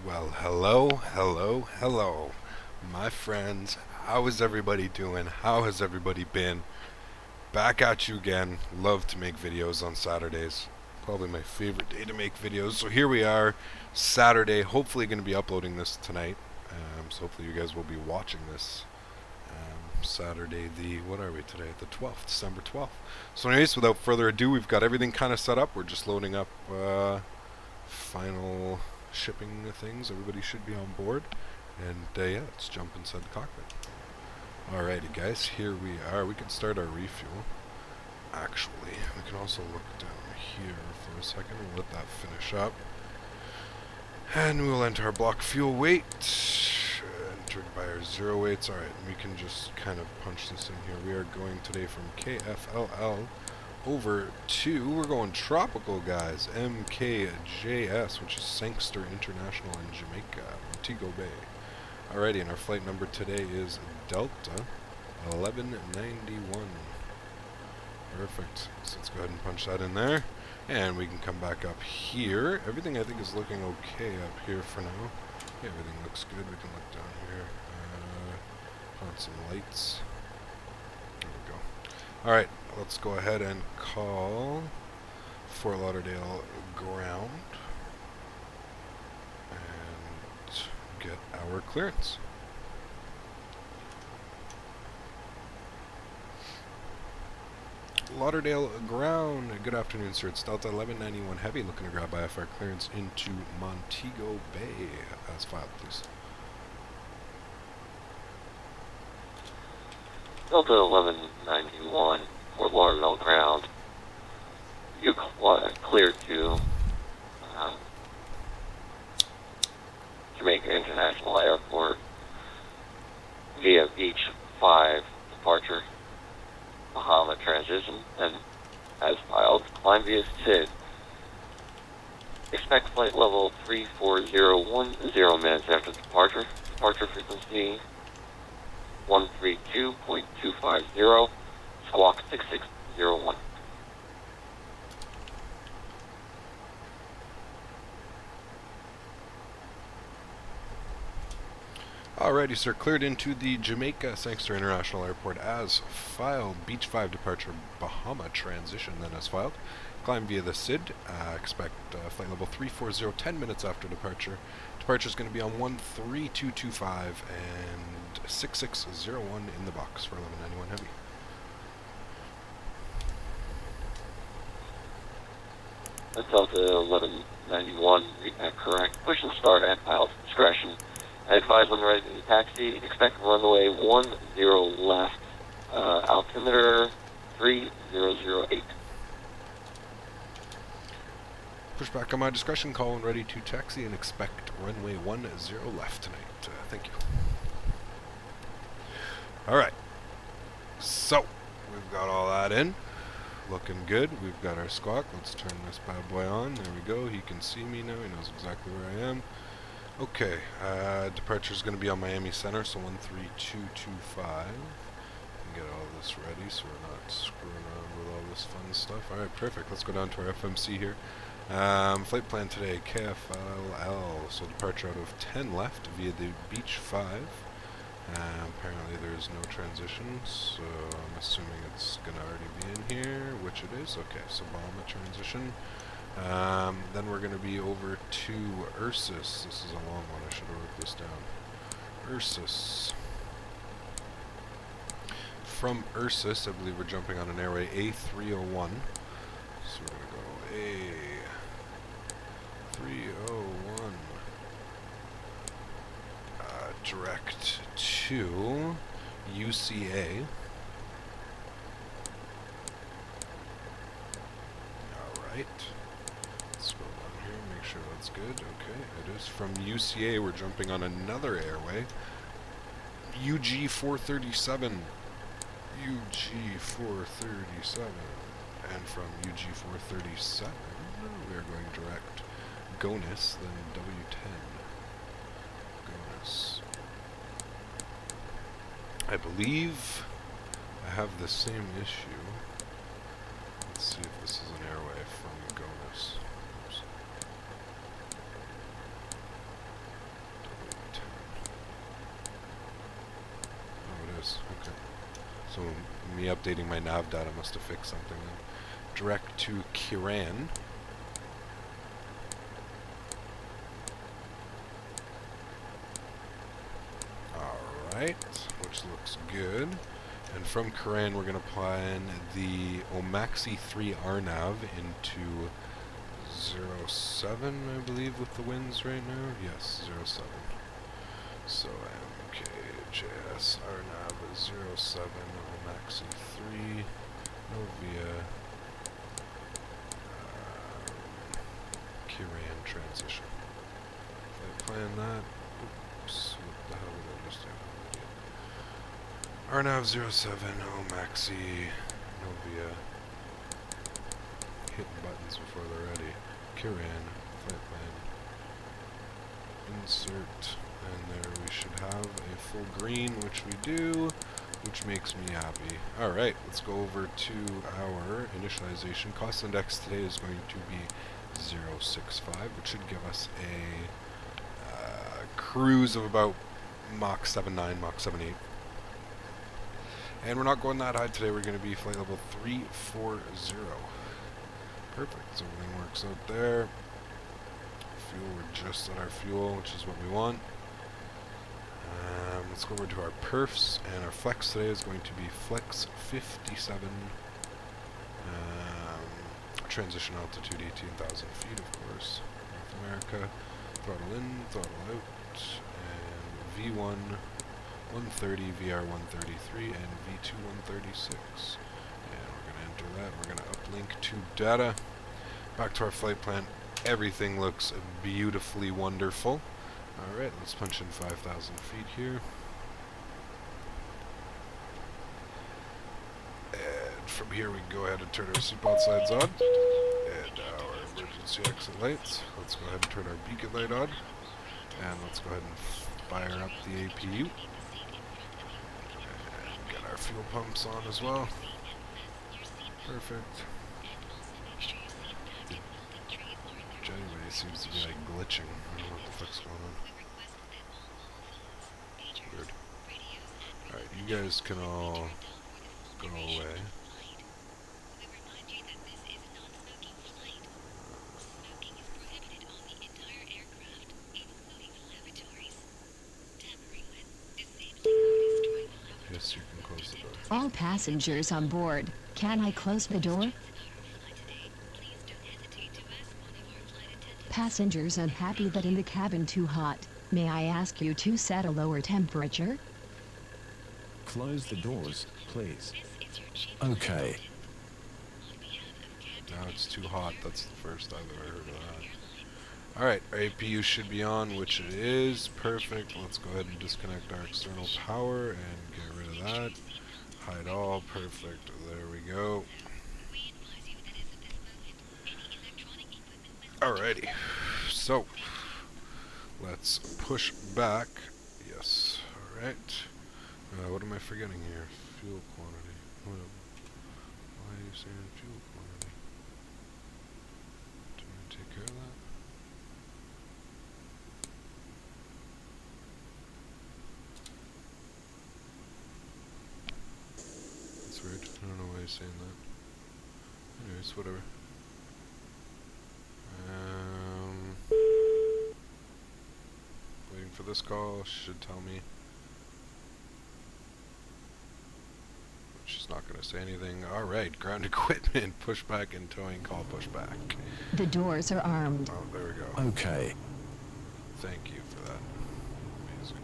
Well, hello, my friends. How is everybody doing? How has everybody been? Back at you again. Love to make videos on Saturdays. Probably my favorite day to make videos. So here we are, Saturday. Hopefully going to be uploading this tonight. So hopefully you guys will be watching this Saturday, what are we today? The 12th, December 12th. So anyways, without further ado, we've got everything kind of set up. We're just loading up final shipping things. Everybody should be on board. And yeah, let's jump inside the cockpit. Alrighty guys, here we are. We can start our refuel. Actually, we can also look down here for a second and let that finish up. And we will enter our block fuel weight. Entered by our zero weights. Alright, we can just kind of punch this in here. We are going today from KFLL over to, we're going tropical, guys, MKJS, which is Sangster International in Jamaica, Montego Bay. Alrighty, and our flight number today is Delta 1191. Perfect. So let's go ahead and punch that in there. And we can come back up here. Everything I think is looking okay up here for now. Yeah, everything looks good. We can look down here. On some lights. There we go. Alright, let's go ahead and call Fort Lauderdale ground and get our clearance. Lauderdale ground. Good afternoon, sir. It's Delta 1191 Heavy, looking to grab IFR clearance into Montego Bay. As filed, please. Delta 1191, Fort Lauderdale ground. You cleared to Jamaica International Airport via Beach 5 departure, Bahama transition, and as filed, climb via SID. Expect flight level 34010 minutes after departure. Departure frequency 132.250, squawk 6601. Alrighty, sir. Cleared into the Jamaica Sangster International Airport as filed. Beach 5 departure, Bahama transition, then as filed. Climb via the SID. Expect flight level 340, 10 minutes after departure. Departure is going to be on 13225 and 6601 in the box for 1191 Heavy. That's Delta 1191, read that correct. Push and start at pilot's discretion. I advise when ready to taxi, expect runway 10 left, altimeter 3008. Pushback on my discretion, call when ready to taxi and expect runway 10 left tonight. Thank you. Alright, so we've got all that in. Looking good. We've got our squawk. Let's turn this bad boy on. There we go. He can see me now. He knows exactly where I am. Okay, departure is going to be on Miami Center, so 13225. Get all this ready so we're not screwing around with all this fun stuff. Alright, perfect. Let's go down to our FMC here. Flight plan today, KFLL, so departure out of 10 left via the Beach 5. Apparently there's no transitions, so I'm assuming it's going to already be in here, which it is. Okay, so Bahama transition. Then we're going to be over to Ursus. This is a long one. I should have wrote this down. Ursus. From Ursus, I believe we're jumping on an airway A301. So we're going to go A301. Direct to UCA. Alright. Scroll down here, make sure that's good. Okay, it is. From UCA, we're jumping on another airway. UG437. UG437. And from UG437, we are going direct GONUS, then W10. GONUS. I believe I have the same issue. Let's see if this is an airway from GONUS. Oops. me updating my nav data must have fixed something then. Direct to Kiran. Alright, which looks good. And from Kiran we're going to plan the Omaxi 3 RNAV into 07, I believe, with the winds right now. Yes, 07. So MKJS RNAV 07, Omaxi 3, Novia, Kiran transition. If I plan that, oops, what the hell did I just do? RNAV 07, Omaxi, Novia. Hitting buttons before they're ready. Kiran, flight plan, insert, and there we should have a full green, which we do, which makes me happy. Alright, let's go over to our initialization. Cost index today is going to be 0.65, which should give us a cruise of about Mach 7.9, Mach 7.8. And we're not going that high today, we're going to be flight level 340. Perfect, so everything works out there. Fuel, we're just at our fuel, which is what we want. Let's go over to our perfs, and our flex today is going to be flex 57. Transition altitude 18,000 feet, of course. North America. Throttle in, throttle out, and V1 130, VR 133, and V2 136. And we're going to enter that. We're going to uplink to data. Back to our flight plan. Everything looks beautifully wonderful. Alright, let's punch in 5,000 feet here. And from here we can go ahead and turn our seatbelt signs on. And our emergency exit lights. Let's go ahead and turn our beacon light on. And let's go ahead and fire up the APU. And get our fuel pumps on as well. Perfect. Anyway, it seems to be like glitching. I don't know what the fuck's going on. Weird. Alright, you guys can all go away. Yes, you can close the door. All passengers on board. Can I close the door? Passengers unhappy that in the cabin too hot. May I ask you to set a lower temperature? Close the doors, please. Okay. Now it's too hot. That's the first I've ever heard of that. Alright, our APU should be on, which it is. Perfect. Let's go ahead and disconnect our external power and get rid of that. Hide all. Perfect. There we go. Alrighty, so let's push back. Yes, alright. What am I forgetting here? Fuel quantity. Why are you saying fuel quantity? Did I take care of that? That's weird. I don't know why he's saying that. Anyways, whatever. Waiting for this call, should tell me. She's not going to say anything. Alright, ground equipment, pushback and towing, call pushback. The doors are armed. Oh, there we go. Okay. Thank you for that. Amazing.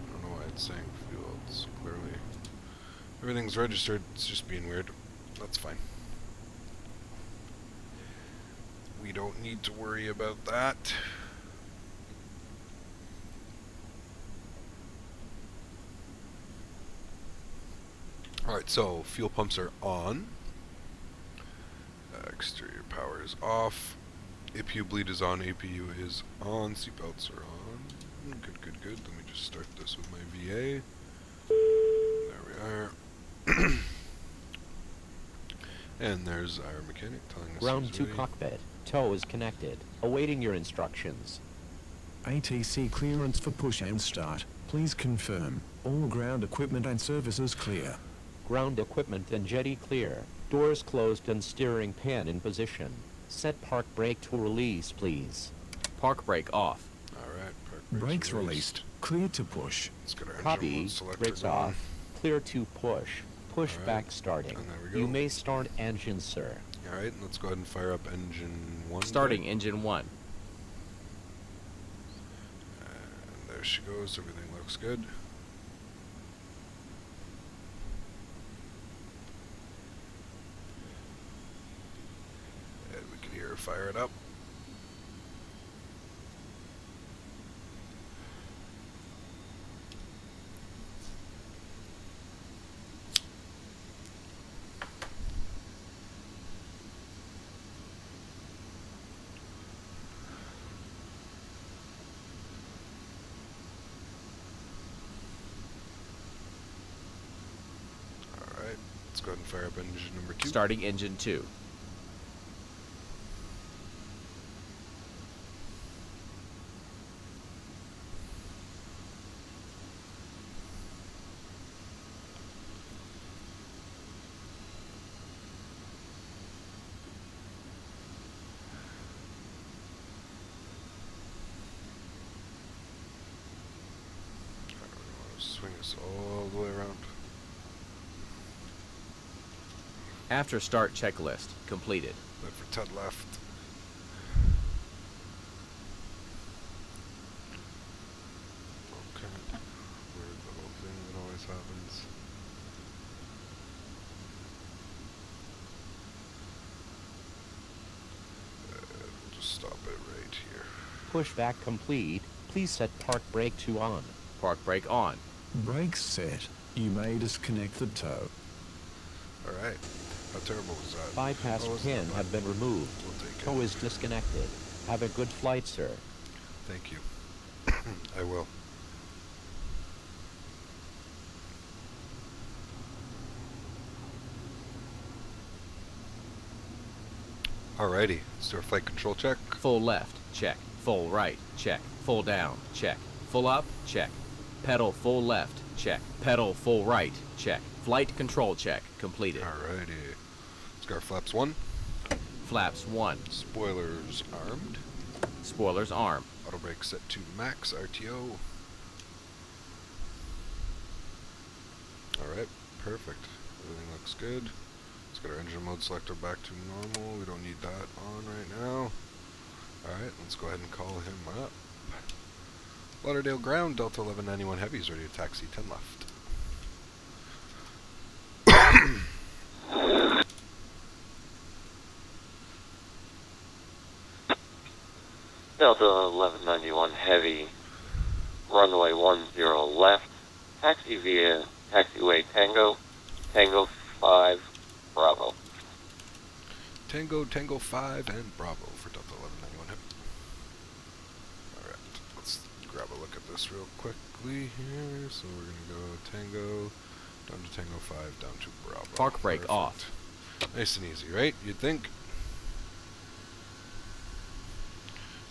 I don't know why it's saying fuel. It's clearly... Everything's registered, it's just being weird. That's fine. We don't need to worry about that. Alright, so fuel pumps are on. Exterior power is off. APU bleed is on. APU is on. Seatbelts are on. Good, good, good. Let me just start this with my VA. There we are. And there's our mechanic telling us Ground he's to ready. cockpit. Tow is connected. Awaiting your instructions. ATC clearance for push and start. Please confirm. All ground equipment and services clear. Ground equipment and jetty clear. Doors closed and steering pan in position. Set park brake to release, please. Park brake off. Alright, park Brakes released. Clear to push. Let's get our engine Copy. mode selector Brakes going. off. Clear to push. Pushback Alright, starting. and there we go. You may start engine, sir. Alright, and let's go ahead and fire up engine 1. Starting engine 1. And there she goes, everything looks good. And we can hear her fire it up. Alright, let's go ahead and fire up engine number 2. Starting engine 2. Swing us all the way around. After start checklist completed. Left for Ted left. Okay. Weird little thing that always happens. We'll just stop it right here. Pushback complete. Please set park brake to on. Park brake on. Brakes set. You may disconnect the tow. Alright. How terrible was that? Bypass Oh, it's pin not have bad. been removed. We'll take Tow it. is disconnected. Have a good flight, sir. Thank you. I will. Alrighty, let's do our flight control check. Full left. Check. Full right. Check. Full down. Check. Full up. Check. Pedal full left. Check. Pedal full right. Check. Flight control check completed. Alrighty. Let's go our flaps 1. Flaps 1. Spoilers armed. Spoilers arm. Auto brake set to max RTO. Alright, perfect. Everything looks good. Let's get our engine mode selector back to normal. We don't need that on right now. Alright, let's go ahead and call him up. Lauderdale ground, Delta 1191 Heavies ready to taxi 10 left. Delta 1191 Heavy, runway 10 left, taxi via taxiway Tango, Tango 5, Bravo. Tango 5 and Bravo for Delta 1191 Heavy. Alright, let's grab a look at this real quickly here. So we're going to go Tango, down to Tango 5, down to Bravo. Park brake Perfect. off. Nice and easy, right? You'd think?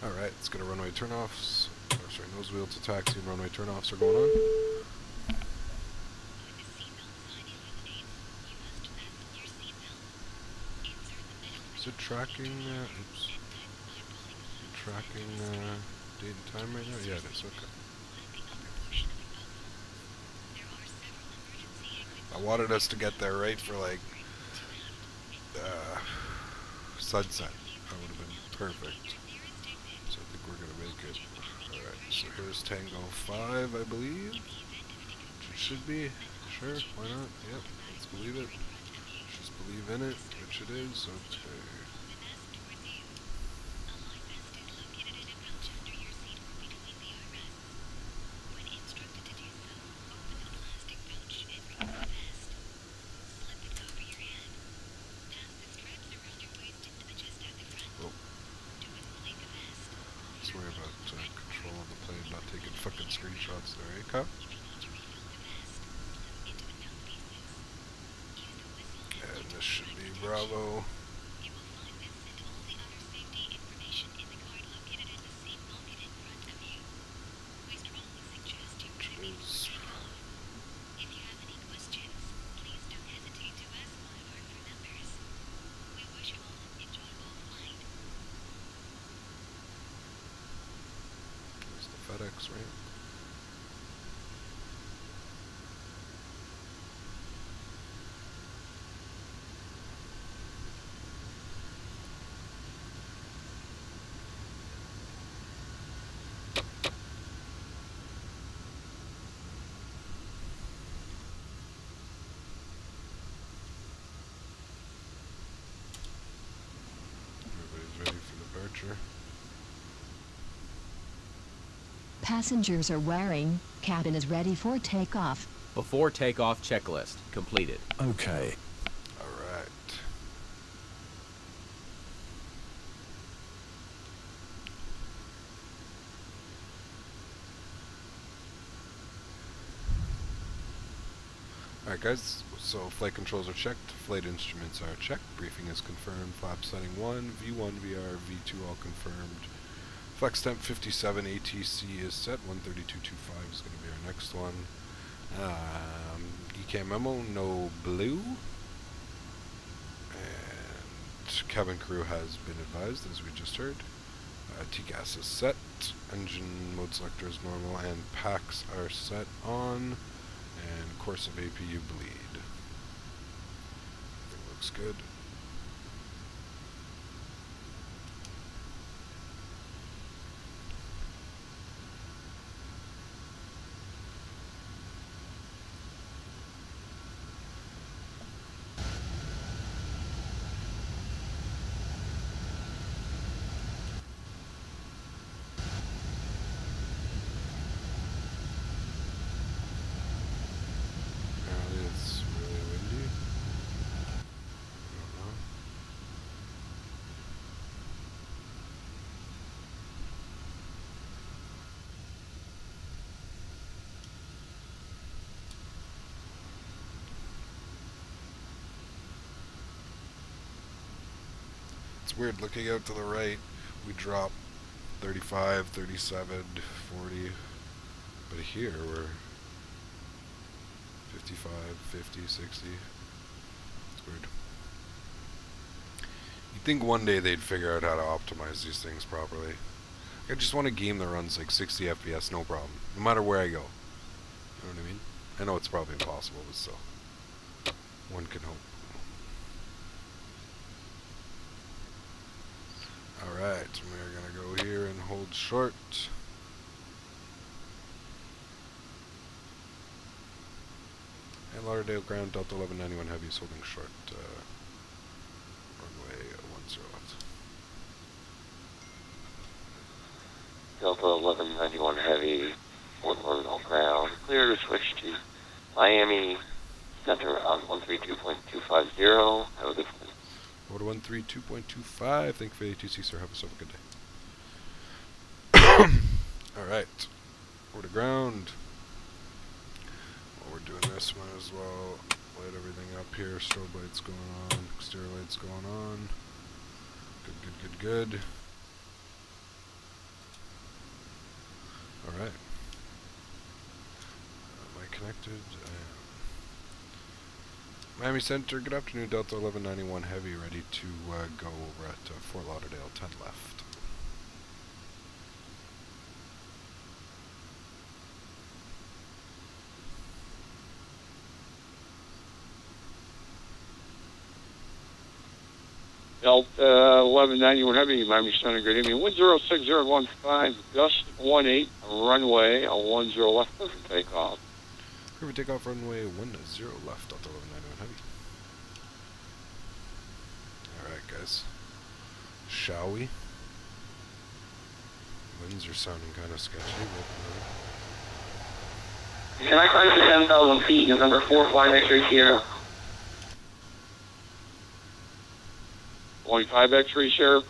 Alright, let's get a runway turnoffs. Or sorry, nose wheel to taxi and runway turnoffs are going on. Is it tracking, oops. Is it tracking, date and time right now? Yeah, it is, okay. I wanted us to get there right for, like, sunset. That would have been perfect. So I think we're going to make it. Alright, so here's Tango 5, I believe. It should be. Sure, why not? Yep, let's believe it. Just believe in it, which it is. Okay. Let's worry about control of the plane, not taking fucking screenshots there, eh, Kyle? And this should be Bravo. Which it box, right? Everybody's ready for departure. Passengers are wearing. Cabin is ready for takeoff. Before takeoff checklist completed. Okay. Alright. Alright guys, so flight controls are checked, flight instruments are checked, briefing is confirmed, flap setting 1, V1, VR, V2 all confirmed. Flex temp 57 ATC is set, 132.25 is going to be our next one. EK memo, no blue. And cabin crew has been advised, as we just heard. T-gas is set, engine mode selector is normal, and packs are set on. And course of APU bleed. Everything looks good. Apparently it's really windy. I don't know. It's weird looking out to the right. We drop 35, 37, 40. But here we're 55, 50, 60. It's weird. You'd think one day they'd figure out how to optimize these things properly. I just want a game that runs like 60 FPS, no problem. No matter where I go. You know what I mean? I know it's probably impossible, but still. One can hope. Alright, we're gonna go here and hold short. And Lauderdale ground, Delta 1191 heavy is holding short. Runway 10 left. Delta 1191 heavy, Fort Lauderdale ground. Clear to switch to Miami Center on 132.250. Have a good one. Order 132.25. Thank you for the ATC, sir. Have yourself a good day. Alright. Order ground. While we're doing this, might as well light everything up here. Strobe lights going on. Exterior lights going on. Good, good, good, good. Alright. Am I connected? Miami Center, good afternoon. Delta 1191 heavy, ready to go. We're at Fort Lauderdale, 10 left. Delta 1191 heavy, Miami Center, good evening. 106015, gust 18, runway 10 left, clear for takeoff. Clear for takeoff, runway 10 left, Delta 1191 heavy. Alright guys, shall we? Winds are sounding kind of sketchy, but Can I climb to 7,000 feet, November 4, flying X-ray Sierra? 25 X-ray Sierra,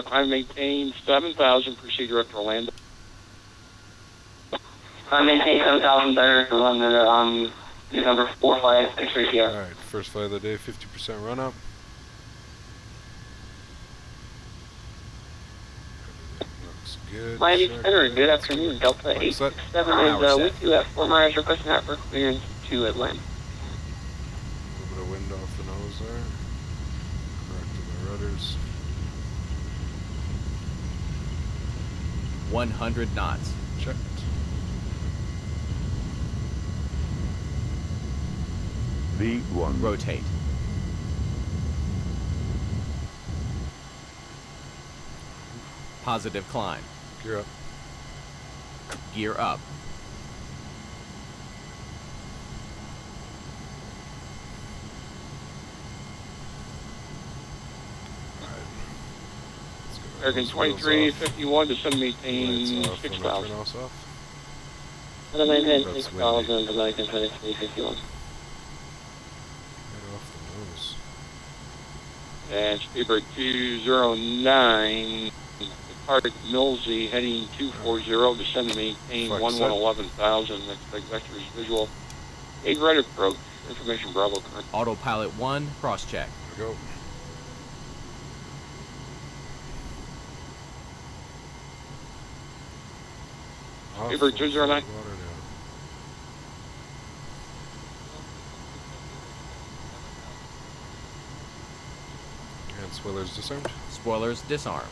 climb maintain 7,000, proceed direct to Orlando. I maintain 7,000 better on the November 4 flight X-ray Sierra. alright, first flight of the day, 50% run up. Everything looks good. Miami Check. Center, good afternoon. Delta Flight set. 867 is with you at Fort Myers, requesting that for clearance to Atlanta. A little bit of wind off the nose there. Correcting the rudders. 100 knots. Checked. V1. Rotate. Positive climb. Gear up. Gear up. American 2351 to 718 Lights off, 6000. turn us off. Maintain That's 6000, American 2351. Right off the nose. And Speedbird 209, depart Millsy heading 240, descend and maintain Flex 11,000. Expect vectors visual. 8 right approach. Information Bravo current. Autopilot 1, cross-check. Here we go. Off Speedbird of 209. Fort Lauderdale. And spoilers disarmed. Spoilers disarm.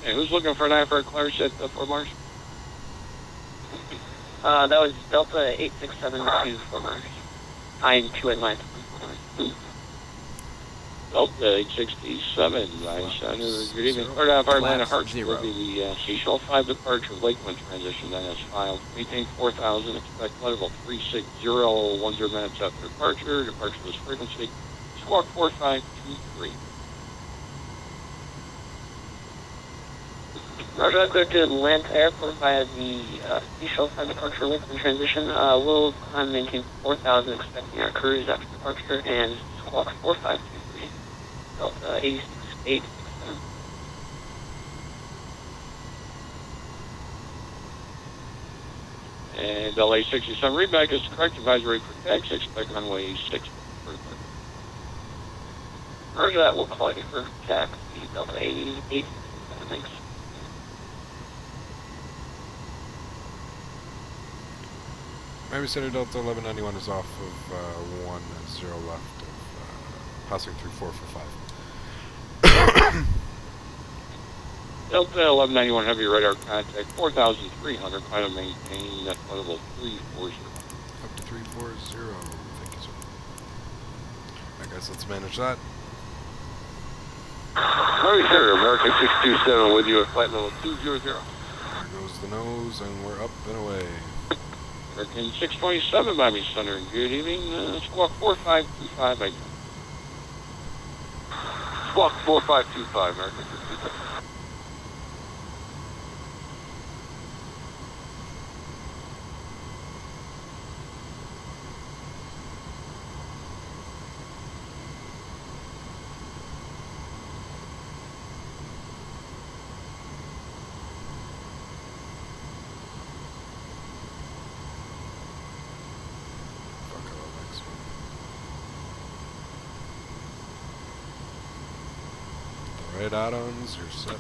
Hey, who's looking for an IFR clearance at Fort Mars? That was Delta 8672 for Mars. I'm 2 at 9. Delta 867, Center. Good evening. Cleared out of our Atlanta Flaps Hearts 0. will be the Seashell 5 departure Lakeland transition that has filed. Maintain 4,000. Expect level 360, 10 minutes after departure. Departure this frequency. Squawk 4523. Roger, I'll go to Atlanta Airport via the Seashell 5 departure Lakeland transition. We'll maintain 4,000, expecting our cruise after departure, and squawk 4523. Delta 86867. And LA 67 readback is correct. Advisory for taxi. Expect runway 6. Roger that, we'll call you for taxi. Delta 88. Thanks. Miami Center Delta 1191 is off of 10 left of passing through 4 for 5. Delta 1191 heavy radar contact 4,300. Final maintain net level 340. Up to 340. Thank you, sir. Alright guys, let's manage that. Hurry, sir. American 627 with you at flight level 200. There goes the nose, and we're up and away. American 627 Miami Center. Good evening. Squawk 4525. Squawk 4525, American 627. Right add-ons, you're set.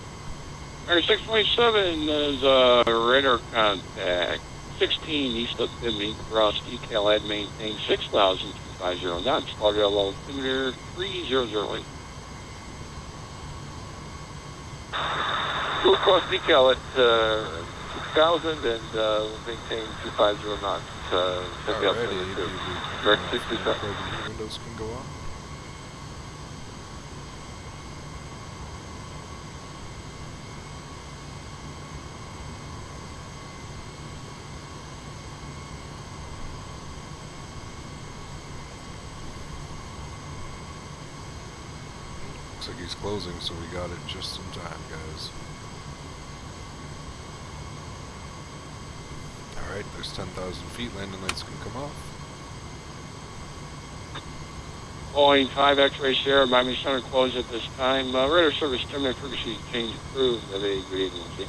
Air 627 is radar contact 16 east of Bimini, cross decal ad maintain 6,250 knots, Lauderdale altimeter 3008. We'll cross decal at 6,000 and maintain 250 knots. Alrighty, Air 627. Windows can go on. Looks like he's closing, so we got it just in time, guys. Alright, there's 10,000 feet. Landing lights can come off. Boeing 5 X-ray Sierra, Miami Center closed at this time. Radar service terminal frequency change approved. Have a good evening, Chief.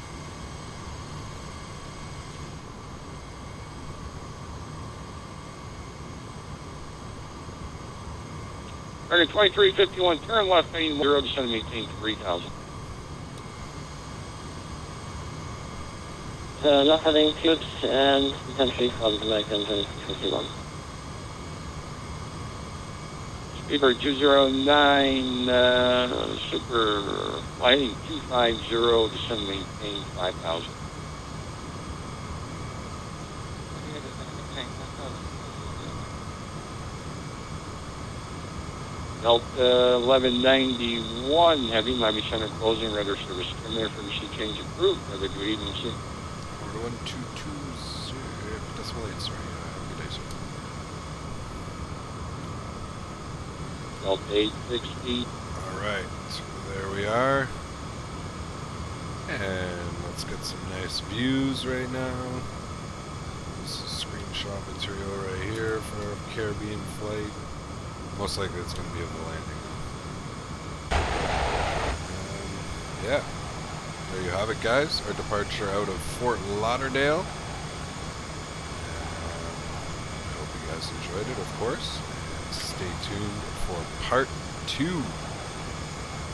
American 2351, turn left, heading 0 to maintain 3,000. Left heading tubes and potentially from American 2351. Speedbird 209, super lighting 250, descend maintain 5,000. Delta 1191 Heavy, Miami Center closing, radar service terminated, frequency change approved. Have a good evening, sir. Order 1220, decimal 8, sorry. Good day, sir. Delta 860. Alright, so there we are. And let's get some nice views right now. This is screenshot material right here for our Caribbean flight. Most likely it's going to be of the landing. Yeah, there you have it, guys. Our departure out of Fort Lauderdale. I hope you guys enjoyed it, of course. And stay tuned for part 2.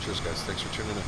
Cheers, guys. Thanks for tuning in.